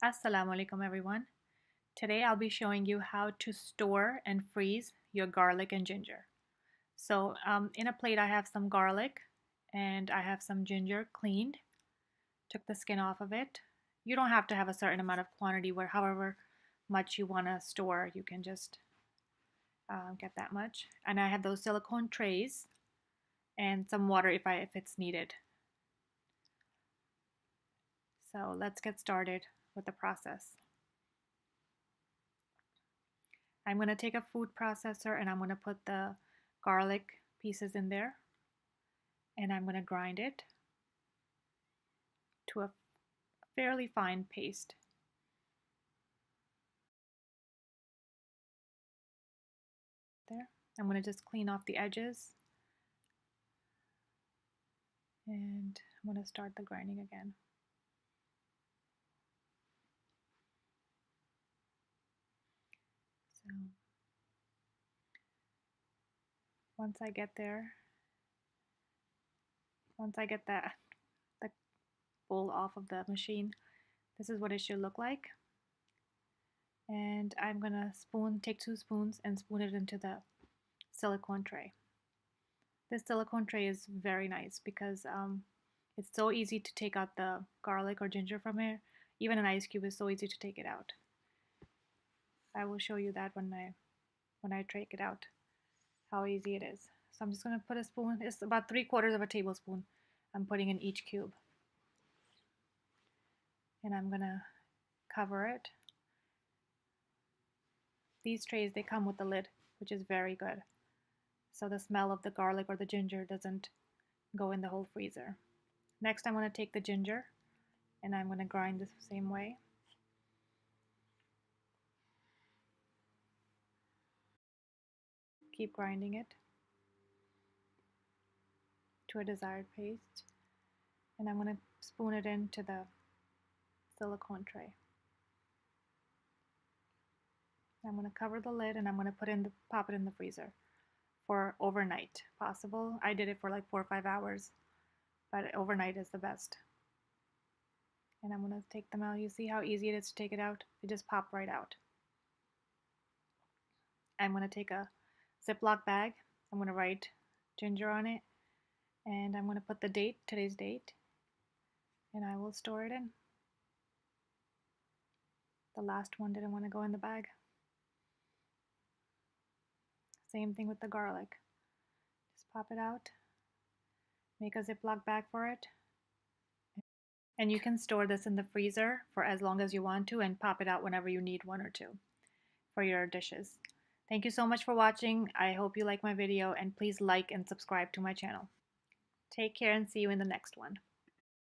Alaikum everyone. Today I'll be showing you how to store and freeze your garlic and ginger. So in a plate I have some garlic and I have some ginger cleaned. Took the skin off of it. You don't have to have a certain amount of quantity where however much you want to store, you can just get that much. And I have those silicone trays and some water if it's needed. So let's get started with the process. I'm going to take a food processor and I'm going to put the garlic pieces in there and I'm going to grind it to a fairly fine paste. There. I'm going to just clean off the edges and I'm going to start the grinding again. So once I get the bowl off of the machine, this is what it should look like. And I'm gonna take 2 spoons and spoon it into the silicone tray. This silicone tray is very nice because it's so easy to take out the garlic or ginger from here. Even an ice cube is so easy to take it out. I will show you that when I take it out, how easy it is. So I'm just going to put a spoon, it's about 3/4 of a tablespoon I'm putting in each cube. And I'm going to cover it. These trays, they come with a lid, which is very good. So the smell of the garlic or the ginger doesn't go in the whole freezer. Next, I'm going to take the ginger and I'm going to grind the same way. Keep grinding it to a desired paste. And I'm going to spoon it into the silicone tray. I'm going to cover the lid and I'm going to pop it in the freezer for overnight. Possible. I did it for like 4 or 5 hours, but overnight is the best. And I'm going to take them out. You see how easy it is to take it out? It just popped right out. I'm going to take a Ziploc bag. I'm going to write ginger on it. And I'm going to put the date, today's date. And I will store it in. The last one didn't want to go in the bag. Same thing with the garlic. Just pop it out. Make a Ziploc bag for it. And you can store this in the freezer for as long as you want to and pop it out whenever you need 1 or 2 for your dishes. Thank you so much for watching. I hope you like my video and please like and subscribe to my channel. Take care and see you in the next one.